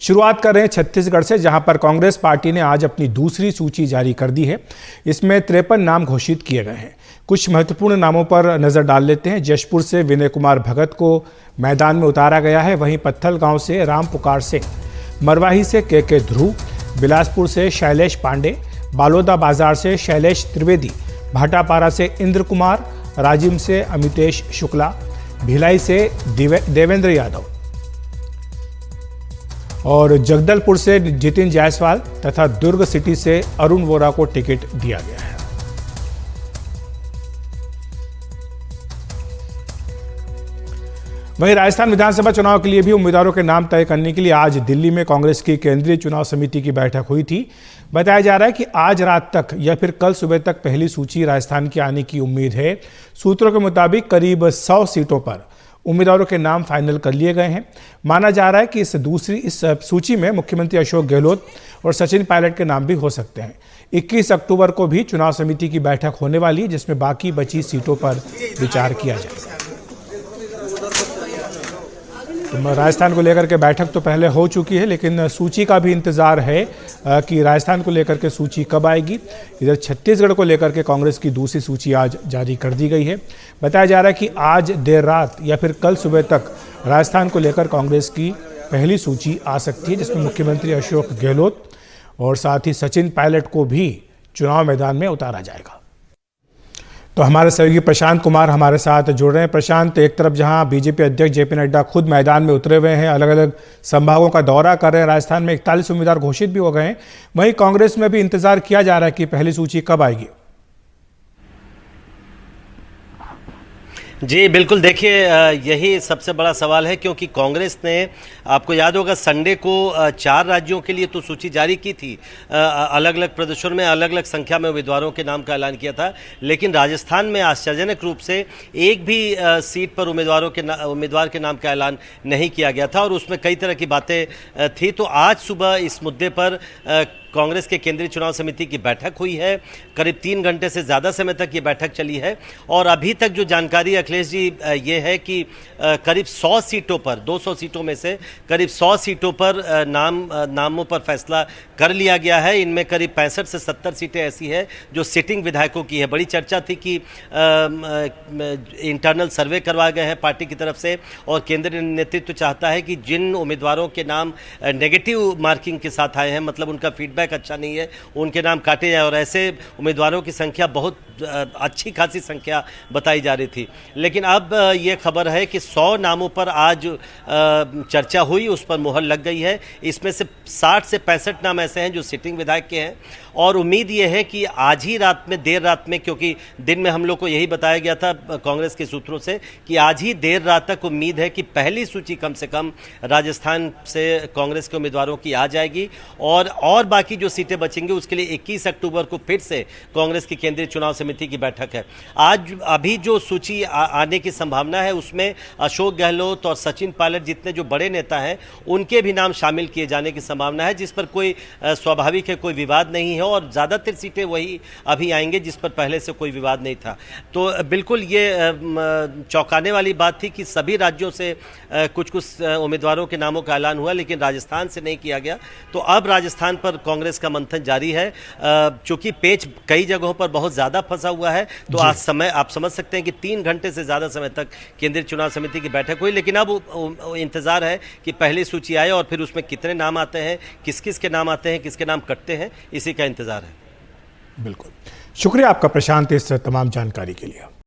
शुरुआत कर रहे हैं छत्तीसगढ़ से, जहां पर कांग्रेस पार्टी ने आज अपनी दूसरी सूची जारी कर दी है। इसमें 53 नाम घोषित किए गए हैं। कुछ महत्वपूर्ण नामों पर नजर डाल लेते हैं। जशपुर से विनय कुमार भगत को मैदान में उतारा गया है। वहीं पत्थल गांव से राम पुकार सिंह, मरवाही से के ध्रुव, बिलासपुर से शैलेश पांडे, बालोदा बाजार से शैलेश त्रिवेदी, भाटापारा से इंद्र कुमार, राजिम से अमितेश शुक्ला, भिलाई से देवेंद्र यादव और जगदलपुर से जितिन जायसवाल तथा दुर्ग सिटी से अरुण वोरा को टिकट दिया गया है। वहीं राजस्थान विधानसभा चुनाव के लिए भी उम्मीदवारों के नाम तय करने के लिए आज दिल्ली में कांग्रेस की केंद्रीय चुनाव समिति की बैठक हुई थी। बताया जा रहा है कि आज रात तक या फिर कल सुबह तक पहली सूची राजस्थान की आने की उम्मीद है। सूत्रों के मुताबिक करीब 100 सीटों पर उम्मीदवारों के नाम फाइनल कर लिए गए हैं। माना जा रहा है कि इस सूची में मुख्यमंत्री अशोक गहलोत और सचिन पायलट के नाम भी हो सकते हैं। 21 अक्टूबर को भी चुनाव समिति की बैठक होने वाली है, जिसमें बाकी बची सीटों पर विचार किया जाएगा। तो राजस्थान को लेकर के बैठक तो पहले हो चुकी है, लेकिन सूची का भी इंतजार है कि राजस्थान को लेकर के सूची कब आएगी। इधर छत्तीसगढ़ को लेकर के कांग्रेस की दूसरी सूची आज जारी कर दी गई है। बताया जा रहा है कि आज देर रात या फिर कल सुबह तक राजस्थान को लेकर कांग्रेस की पहली सूची आ सकती है, जिसमें मुख्यमंत्री अशोक गहलोत और साथ ही सचिन पायलट को भी चुनाव मैदान में उतारा जाएगा। तो हमारे सहयोगी प्रशांत कुमार हमारे साथ जुड़ रहे हैं। प्रशांत, एक तरफ जहां बीजेपी अध्यक्ष जेपी नड्डा खुद मैदान में उतरे हुए हैं, अलग अलग संभागों का दौरा कर रहे हैं, राजस्थान में 41 उम्मीदवार घोषित भी हो गए हैं, वहीं कांग्रेस में भी इंतजार किया जा रहा है कि पहली सूची कब आएगी। जी बिल्कुल, देखिए यही सबसे बड़ा सवाल है, क्योंकि कांग्रेस ने, आपको याद होगा, संडे को 4 राज्यों के लिए तो सूची जारी की थी। अलग अलग प्रदेशों में अलग अलग संख्या में उम्मीदवारों के नाम का ऐलान किया था, लेकिन राजस्थान में आश्चर्यजनक रूप से एक भी सीट पर उम्मीदवार के नाम का ऐलान नहीं किया गया था और उसमें कई तरह की बातें थी। तो आज सुबह इस मुद्दे पर कांग्रेस के केंद्रीय चुनाव समिति की बैठक हुई है। करीब 3 घंटे से ज़्यादा समय तक ये बैठक चली है और अभी तक जो जानकारी अखिलेश जी ये है कि करीब 100 सीटों पर, 200 सीटों में से करीब 100 सीटों पर नामों पर फैसला कर लिया गया है। इनमें करीब 65 से 70 सीटें ऐसी है जो सिटिंग विधायकों की है। बड़ी चर्चा थी कि इंटरनल सर्वे करवाए गए हैं पार्टी की तरफ से और केंद्रीय नेतृत्व चाहता है कि जिन उम्मीदवारों के नाम नेगेटिव मार्किंग के साथ आए हैं, मतलब उनका फीडबैक अच्छा नहीं है, उनके नाम काटे जाए। और ऐसे उम्मीदवारों की संख्या बहुत अच्छी खासी संख्या बताई जा रही थी। लेकिन अब ये खबर है कि 100 नामों पर आज चर्चा हुई, उस पर मुहर लग गई है। इसमें से 60 से 65 नाम ऐसे हैं जो सिटिंग विधायक के हैं और उम्मीद ये है कि आज ही रात में, देर रात में, क्योंकि दिन में हम लोग को यही बताया गया था कांग्रेस के सूत्रों से कि आज ही देर रात तक उम्मीद है कि पहली सूची कम से कम राजस्थान से कांग्रेस के उम्मीदवारों की आ जाएगी और बाकी जो सीटें बचेंगी उसके लिए 21 अक्टूबर को फिर से कांग्रेस की केंद्रीय चुनाव समिति की बैठक है। आज अभी जो सूची आने की संभावना है उसमें अशोक गहलोत और सचिन पायलट जितने जो बड़े नेता हैं उनके भी नाम शामिल किए जाने की संभावना है, जिस पर कोई स्वाभाविक है, कोई विवाद नहीं है और ज़्यादातर सीटें वही अभी आएंगे जिस पर पहले से कोई विवाद नहीं था। तो बिल्कुल ये चौंकाने वाली बात थी कि सभी राज्यों से कुछ उम्मीदवारों के नामों का ऐलान हुआ, लेकिन राजस्थान से नहीं किया गया। तो अब राजस्थान पर कांग्रेस का मंथन जारी है। चूंकि पेच कई जगहों पर बहुत ज़्यादा फंसा हुआ है, तो आज समय आप समझ सकते हैं कि 3 घंटे से ज़्यादा समय तक केंद्रीय चुनाव समिति की बैठक हुई। लेकिन अब इंतज़ार है कि पहली सूची आए और फिर उसमें कितने नाम आते हैं, किस किस के नाम आते हैं, किसके नाम कटते हैं, इसी का इंतज़ार है। बिल्कुल, शुक्रिया आपका प्रशांत इस तमाम जानकारी के लिए।